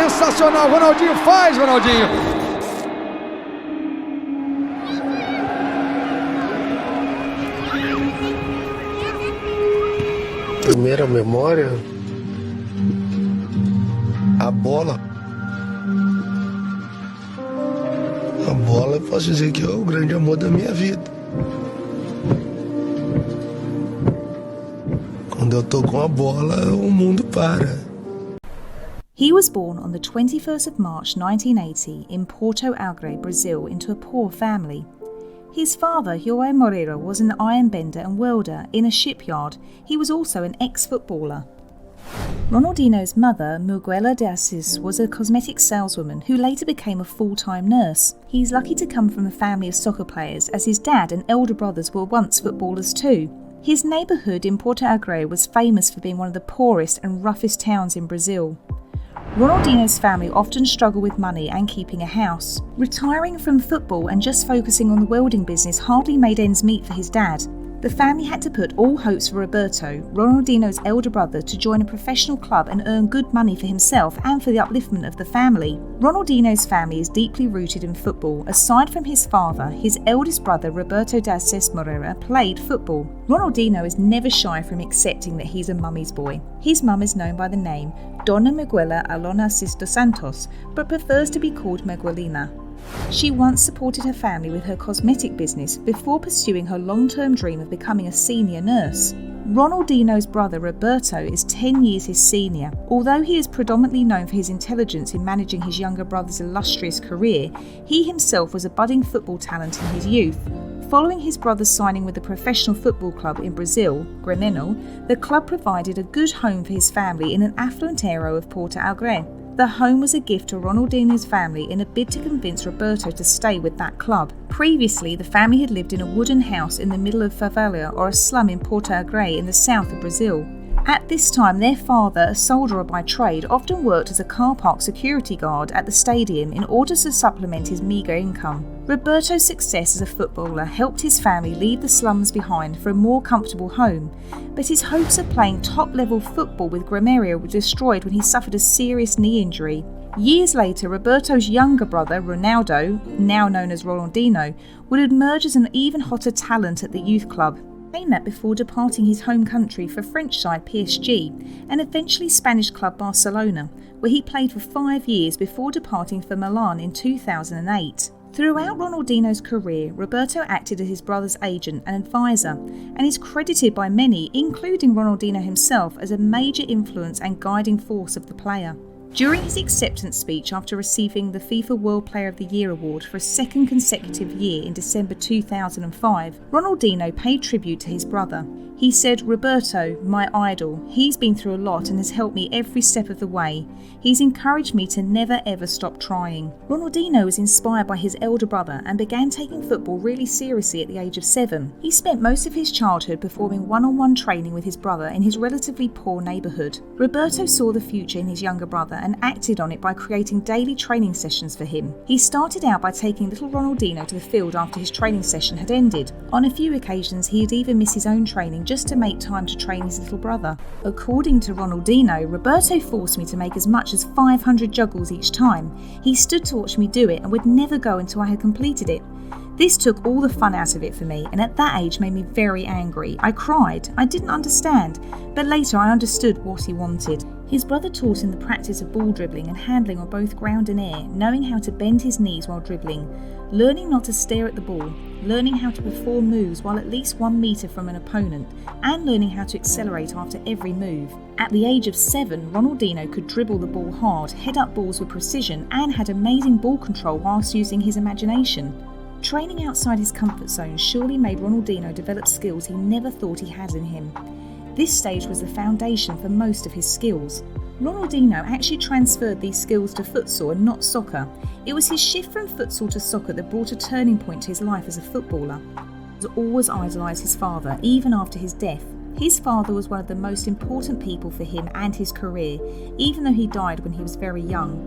sensacional. Ronaldinho faz, Ronaldinho. Primeira memória, a bola. A bola, eu posso dizer que é o grande amor da minha vida. Quando eu tô com a bola, o mundo para. He was born on the 21st of March 1980 in Porto Alegre, Brazil, into a poor family. His father, José Moreira, was an iron bender and welder in a shipyard. He was also an ex-footballer. Ronaldinho's mother, Miguela de Assis, was a cosmetic saleswoman who later became a full-time nurse. He's lucky to come from a family of soccer players, as his dad and elder brothers were once footballers too. His neighbourhood in Porto Alegre was famous for being one of the poorest and roughest towns in Brazil. Ronaldinho's family often struggled with money and keeping a house. Retiring from football and just focusing on the welding business hardly made ends meet for his dad. The family had to put all hopes for Roberto, Ronaldinho's elder brother, to join a professional club and earn good money for himself and for the upliftment of the family. Ronaldinho's family is deeply rooted in football. Aside from his father, his eldest brother, Roberto da Assis Moreira, played football. Ronaldinho is never shy from accepting that he's a mummy's boy. His mum is known by the name Dona Miguela Alona Assis dos Santos, but prefers to be called Miguelina. She once supported her family with her cosmetic business before pursuing her long-term dream of becoming a senior nurse. Ronaldinho's brother Roberto is 10 years his senior. Although he is predominantly known for his intelligence in managing his younger brother's illustrious career, he himself was a budding football talent in his youth. Following his brother's signing with a professional football club in Brazil, Grêmio, the club provided a good home for his family in an affluent area of Porto Alegre. The home was a gift to Ronaldinho's family in a bid to convince Roberto to stay with that club. Previously, the family had lived in a wooden house in the middle of favela or a slum in Porto Alegre in the south of Brazil. At this time, their father, a soldierer by trade, often worked as a car park security guard at the stadium in order to supplement his meagre income. Roberto's success as a footballer helped his family leave the slums behind for a more comfortable home, but his hopes of playing top-level football with Grêmio were destroyed when he suffered a serious knee injury. Years later, Roberto's younger brother, Ronaldo, now known as Ronaldinho, would emerge as an even hotter talent at the youth club. That before departing his home country for French side PSG and eventually Spanish club Barcelona, where he played for 5 years before departing for Milan in 2008. Throughout Ronaldinho's career, Roberto acted as his brother's agent and advisor, and is credited by many, including Ronaldinho himself, as a major influence and guiding force of the player. During his acceptance speech after receiving the FIFA World Player of the Year award for a second consecutive year in December 2005, Ronaldinho paid tribute to his brother. He said, "Roberto, my idol, he's been through a lot and has helped me every step of the way. He's encouraged me to never ever stop trying." Ronaldinho was inspired by his elder brother and began taking football really seriously at the age of 7. He spent most of his childhood performing one-on-one training with his brother in his relatively poor neighbourhood. Roberto saw the future in his younger brother and acted on it by creating daily training sessions for him. He started out by taking little Ronaldinho to the field after his training session had ended. On a few occasions, he would even miss his own training just to make time to train his little brother. According to Ronaldinho, "Roberto forced me to make as much as 500 juggles each time. He stood to watch me do it and would never go until I had completed it. This took all the fun out of it for me, and at that age made me very angry. I cried. I didn't understand, but later I understood what he wanted." His brother taught him the practice of ball dribbling and handling on both ground and air, knowing how to bend his knees while dribbling, learning not to stare at the ball, learning how to perform moves while at least 1 metre from an opponent, and learning how to accelerate after every move. At the age of 7, Ronaldinho could dribble the ball hard, head up balls with precision, and had amazing ball control whilst using his imagination. Training outside his comfort zone surely made Ronaldinho develop skills he never thought he had in him. This stage was the foundation for most of his skills. Ronaldinho actually transferred these skills to futsal and not soccer. It was his shift from futsal to soccer that brought a turning point to his life as a footballer. He always idolised his father, even after his death. His father was one of the most important people for him and his career, even though he died when he was very young.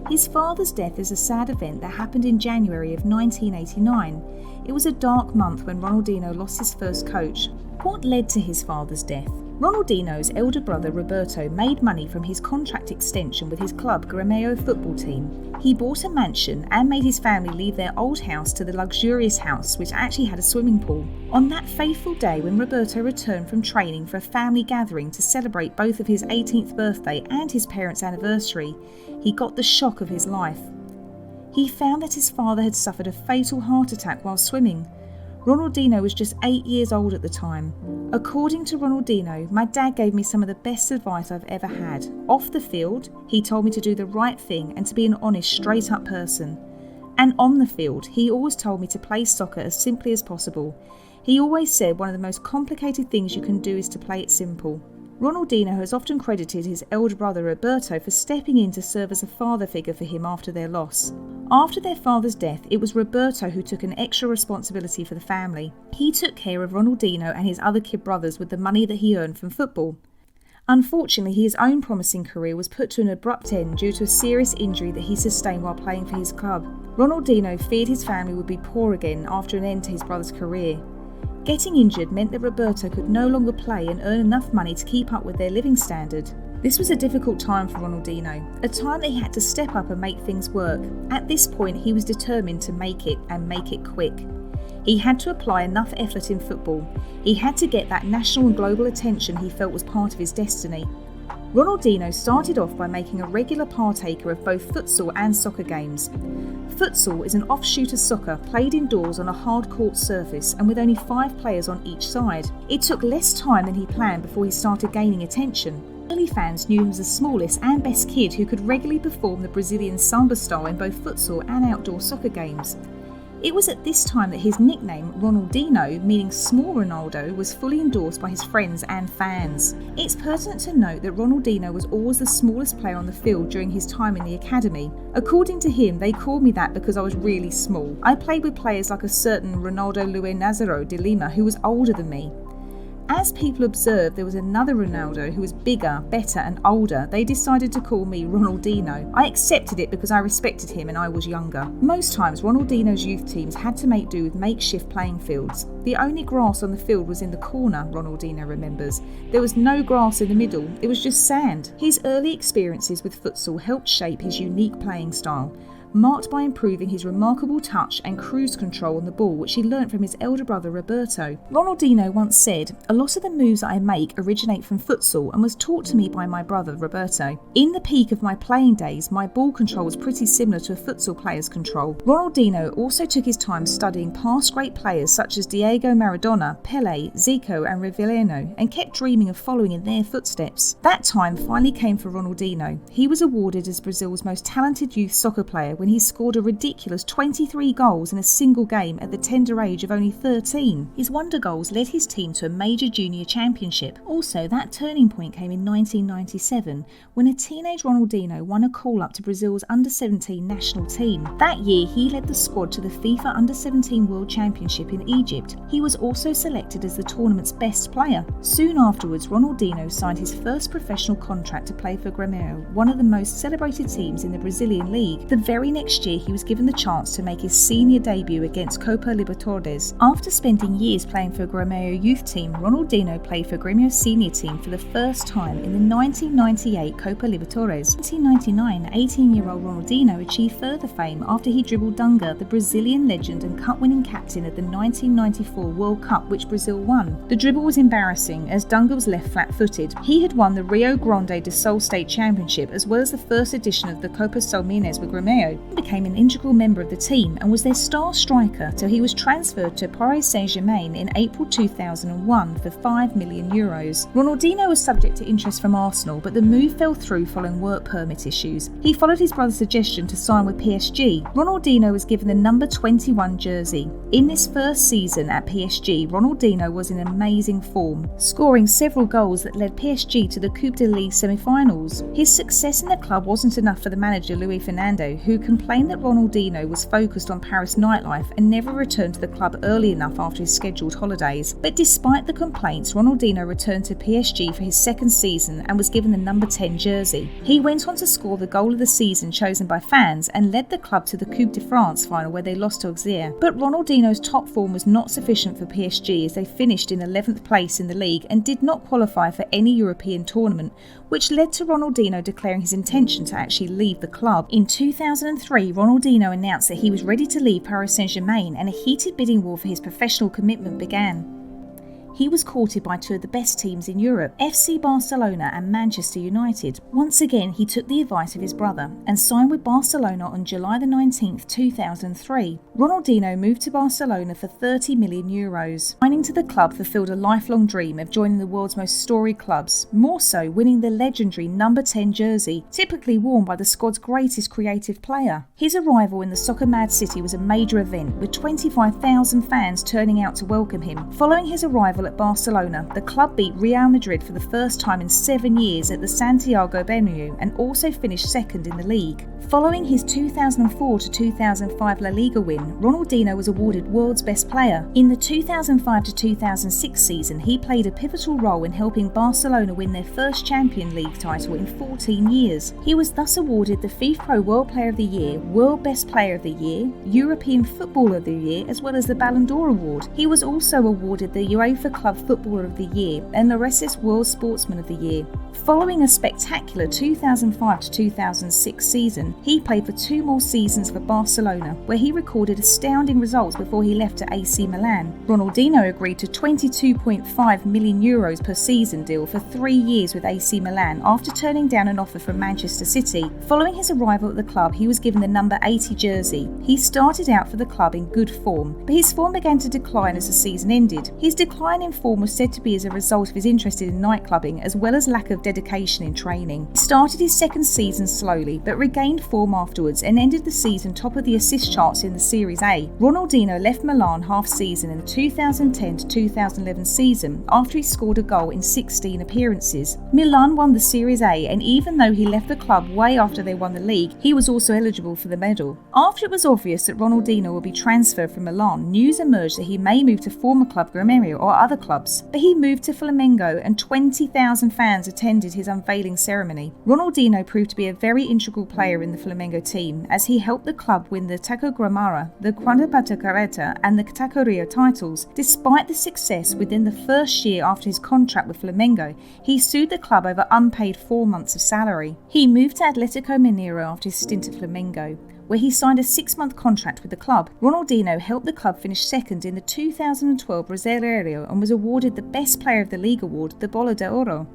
His father's death is a sad event that happened in January of 1989. It was a dark month when Ronaldinho lost his first coach. What led to his father's death? Ronaldinho's elder brother Roberto made money from his contract extension with his club Grêmio football team. He bought a mansion and made his family leave their old house to the luxurious house which actually had a swimming pool. On that fateful day when Roberto returned from training for a family gathering to celebrate both of his 18th birthday and his parents' anniversary, he got the shock of his life. He found that his father had suffered a fatal heart attack while swimming. Ronaldinho was just 8 years old at the time. According to Ronaldinho, my dad gave me some of the best advice I've ever had. Off the field, he told me to do the right thing and to be an honest, straight-up person. And on the field, he always told me to play soccer as simply as possible. He always said one of the most complicated things you can do is to play it simple. Ronaldinho has often credited his elder brother Roberto for stepping in to serve as a father figure for him after their loss. After their father's death, it was Roberto who took an extra responsibility for the family. He took care of Ronaldinho and his other kid brothers with the money that he earned from football. Unfortunately, his own promising career was put to an abrupt end due to a serious injury that he sustained while playing for his club. Ronaldinho feared his family would be poor again after an end to his brother's career. Getting injured meant that Roberto could no longer play and earn enough money to keep up with their living standard. This was a difficult time for Ronaldinho, a time that he had to step up and make things work. At this point, he was determined to make it, and make it quick. He had to apply enough effort in football. He had to get that national and global attention he felt was part of his destiny. Ronaldinho started off by making a regular partaker of both futsal and soccer games. Futsal is an offshoot of soccer played indoors on a hard court surface and with only 5 players on each side. It took less time than he planned before he started gaining attention. Early fans knew him as the smallest and best kid who could regularly perform the Brazilian samba style in both futsal and outdoor soccer games. It was at this time that his nickname, Ronaldinho, meaning small Ronaldo, was fully endorsed by his friends and fans. It's pertinent to note that Ronaldinho was always the smallest player on the field during his time in the academy. According to him, they called me that because I was really small. I played with players like a certain Ronaldo Luis Nazário de Lima who was older than me. As people observed there was another Ronaldo who was bigger, better and older, they decided to call me Ronaldinho. I accepted it because I respected him and I was younger. Most times Ronaldinho's youth teams had to make do with makeshift playing fields. The only grass on the field was in the corner, Ronaldinho remembers. There was no grass in the middle, it was just sand. His early experiences with futsal helped shape his unique playing style, marked by improving his remarkable touch and cruise control on the ball, which he learnt from his elder brother Roberto. Ronaldinho once said, "A lot of the moves that I make originate from futsal and was taught to me by my brother Roberto. In the peak of my playing days, my ball control was pretty similar to a futsal player's control." Ronaldinho also took his time studying past great players such as Diego Maradona, Pelé, Zico and Rivelino, and kept dreaming of following in their footsteps. That time finally came for Ronaldinho. He was awarded as Brazil's most talented youth soccer player when he scored a ridiculous 23 goals in a single game at the tender age of only 13. His wonder goals led his team to a major junior championship. Also, that turning point came in 1997 when a teenage Ronaldinho won a call-up to Brazil's under-17 national team. That year, he led the squad to the FIFA Under-17 World Championship in Egypt. He was also selected as the tournament's best player. Soon afterwards, Ronaldinho signed his first professional contract to play for Grêmio, one of the most celebrated teams in the Brazilian league. The very next year, he was given the chance to make his senior debut against Copa Libertadores. After spending years playing for Grêmio youth team, Ronaldinho played for Grêmio's senior team for the first time in the 1998 Copa Libertadores. In 1999, 18-year-old Ronaldinho achieved further fame after he dribbled Dunga, the Brazilian legend and cup-winning captain of the 1994 World Cup, which Brazil won. The dribble was embarrassing as Dunga was left flat-footed. He had won the Rio Grande do Sul State Championship as well as the first edition of the Copa Sul Minas with Grêmio. He became an integral member of the team and was their star striker till he was transferred to Paris Saint-Germain in April 2001 for €5 million. Ronaldinho was subject to interest from Arsenal, but the move fell through following work permit issues. He followed his brother's suggestion to sign with PSG. Ronaldinho was given the number 21 jersey. In this first season at PSG, Ronaldinho was in amazing form, scoring several goals that led PSG to the Coupe de Ligue semi-finals. His success in the club wasn't enough for the manager Luis Fernando, who complained that Ronaldinho was focused on Paris nightlife and never returned to the club early enough after his scheduled holidays. But despite the complaints, Ronaldinho returned to PSG for his second season and was given the number 10 jersey. He went on to score the goal of the season chosen by fans and led the club to the Coupe de France final where they lost to Auxerre. But Ronaldinho's top form was not sufficient for PSG as they finished in 11th place in the league and did not qualify for any European tournament, which led to Ronaldinho declaring his intention to actually leave the club. In 2003, Ronaldinho announced that he was ready to leave Paris Saint-Germain and a heated bidding war for his professional commitment began. He was courted by two of the best teams in Europe, FC Barcelona and Manchester United. Once again, he took the advice of his brother and signed with Barcelona on July 19, 2003. Ronaldinho moved to Barcelona for €30 million. Signing to the club fulfilled a lifelong dream of joining the world's most storied clubs, more so winning the legendary number 10 jersey, typically worn by the squad's greatest creative player. His arrival in the soccer-mad city was a major event, with 25,000 fans turning out to welcome him. Following his arrival at Barcelona, the club beat Real Madrid for the first time in 7 years at the Santiago Bernabeu and also finished second in the league. Following his 2004 to 2005 La Liga win, Ronaldinho was awarded World's Best Player. In the 2005 to 2006 season, he played a pivotal role in helping Barcelona win their first Champions League title in 14 years. He was thus awarded the FIFA World Player of the Year, World Best Player of the Year, European Footballer of the Year, as well as the Ballon d'Or award. He was also awarded the UEFA Club Footballer of the Year and the Laressis World Sportsman of the Year. Following a spectacular 2005 to 2006 season, he played for 2 more seasons for Barcelona, where he recorded astounding results before he left to AC Milan. Ronaldinho agreed to €22.5 million per season deal for 3 years with AC Milan after turning down an offer from Manchester City. Following his arrival at the club, he was given the number 80 jersey. He started out for the club in good form, but his form began to decline as the season ended. His decline in form was said to be as a result of his interest in nightclubbing as well as lack of dedication in training. He started his second season slowly but regained form afterwards and ended the season top of the assist charts in the Series A. Ronaldinho left Milan half-season in the 2010 to 2011 season after he scored a goal in 16 appearances. Milan won the Series A, and even though he left the club way after they won the league, he was also eligible for the medal. After it was obvious that Ronaldinho would be transferred from Milan, news emerged that he may move to former club Grêmio or other clubs, but he moved to Flamengo and 20,000 fans attended his unveiling ceremony. Ronaldinho proved to be a very integral player in the Flamengo team, as he helped the club win the Taco Gramara, the Campeonato Careta and the Categoria titles. Despite the success, within the first year after his contract with Flamengo, he sued the club over unpaid 4 months of salary. He moved to Atlético Mineiro after his stint at Flamengo, where he signed a 6-month contract with the club. Ronaldinho helped the club finish second in the 2012 Brasileiro and was awarded the Best Player of the League award, the Bola de Ouro.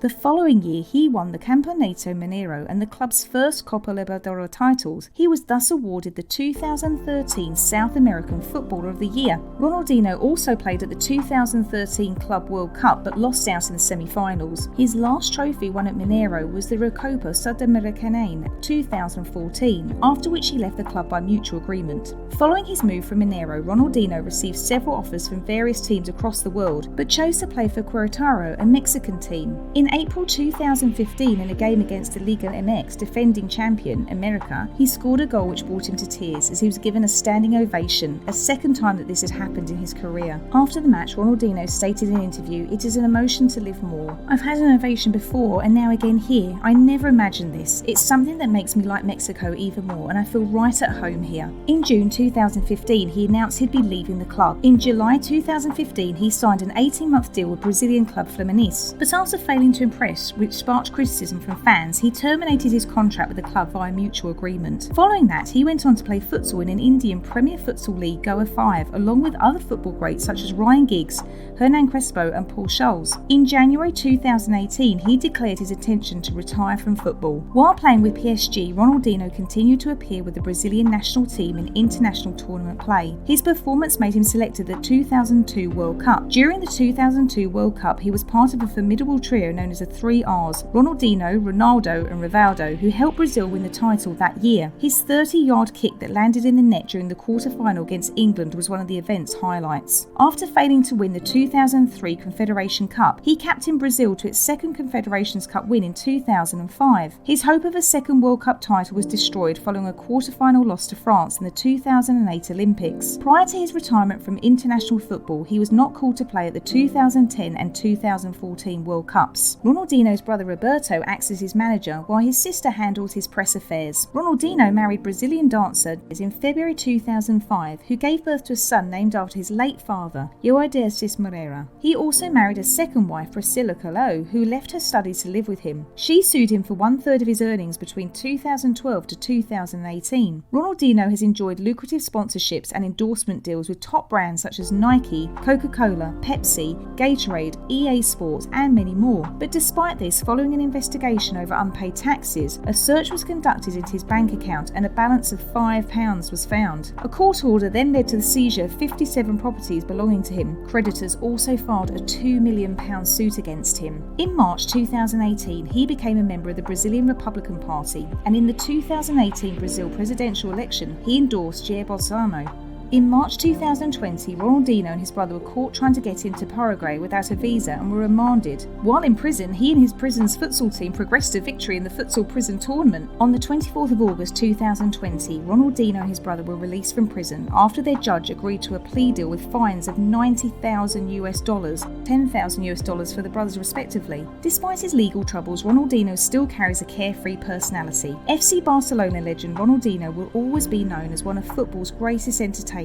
The following year, he won the Campeonato Mineiro and the club's first Copa Libertadores titles. He was thus awarded the 2013 South American Footballer of the Year. Ronaldinho also played at the 2013 Club World Cup but lost out in the semi-finals. His last trophy won at Mineiro was the Recopa Sudamericana 2014, after which he left the club by mutual agreement. Following his move from Mineiro, Ronaldinho received several offers from various teams across the world, but chose to play for Querétaro, a Mexican team. In April 2015, in a game against the Liga MX defending champion America, he scored a goal which brought him to tears as he was given a standing ovation, a second time that this had happened in his career. After the match, Ronaldinho stated in an interview, "It is an emotion to live more. I've had an ovation before and now again here. I never imagined this. It's something that makes me like Mexico even more and I feel right at home here." In June 2015, he announced he'd be leaving the club. In July 2015, he signed an 18-month deal with Brazilian club Fluminense, but after failing to impress, which sparked criticism from fans, he terminated his contract with the club via mutual agreement. Following that, he went on to play futsal in an Indian Premier Futsal League Goa 5, along with other football greats such as Ryan Giggs, Hernan Crespo and Paul Scholes. In January 2018, he declared his intention to retire from football. While playing with PSG, Ronaldinho continued to appear with the Brazilian national team in international tournament play. His performance made him selected the 2002 World Cup. During the 2002 World Cup, he was part of a formidable trio known known as the 3 Rs, Ronaldinho, Ronaldo and Rivaldo, who helped Brazil win the title that year. His 30-yard kick that landed in the net during the quarter-final against England was one of the event's highlights. After failing to win the 2003 Confederation Cup, he captained Brazil to its second Confederations Cup win in 2005. His hope of a second World Cup title was destroyed following a quarter-final loss to France in the 2008 Olympics. Prior to his retirement from international football, he was not called to play at the 2010 and 2014 World Cups. Ronaldinho's brother Roberto acts as his manager, while his sister handles his press affairs. Ronaldinho married Brazilian dancer in February 2005, who gave birth to a son named after his late father, Ioides Moreira. He also married a second wife, Priscilla Colo, who left her studies to live with him. She sued him for 1/3 of his earnings between 2012 to 2018. Ronaldinho has enjoyed lucrative sponsorships and endorsement deals with top brands such as Nike, Coca-Cola, Pepsi, Gatorade, EA Sports and many more. But despite this, following an investigation over unpaid taxes, a search was conducted into his bank account and a balance of £5 was found. A court order then led to the seizure of 57 properties belonging to him. Creditors also filed a £2 million suit against him. In March 2018, he became a member of the Brazilian Republican Party, and in the 2018 Brazil presidential election, he endorsed Jair Bolsonaro. In March 2020, Ronaldinho and his brother were caught trying to get into Paraguay without a visa and were remanded. While in prison, he and his prison's futsal team progressed to victory in the futsal prison tournament. On the 24th of August 2020, Ronaldinho and his brother were released from prison after their judge agreed to a plea deal with fines of $90,000 US, $10,000 US for the brothers respectively. Despite his legal troubles, Ronaldinho still carries a carefree personality. FC Barcelona legend Ronaldinho will always be known as one of football's greatest entertainers.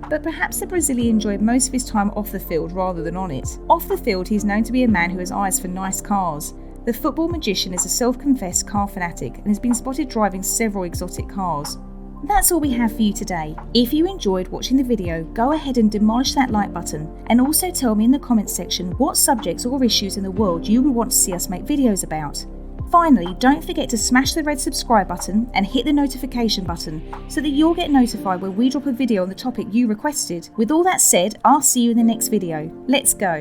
But perhaps the Brazilian enjoyed most of his time off the field rather than on it. Off the field, he is known to be a man who has eyes for nice cars. The football magician is a self-confessed car fanatic and has been spotted driving several exotic cars. That's all we have for you today. If you enjoyed watching the video, go ahead and demolish that like button, and also tell me in the comments section what subjects or issues in the world you would want to see us make videos about. Finally, don't forget to smash the red subscribe button and hit the notification button so that you'll get notified when we drop a video on the topic you requested. With all that said, I'll see you in the next video. Let's go!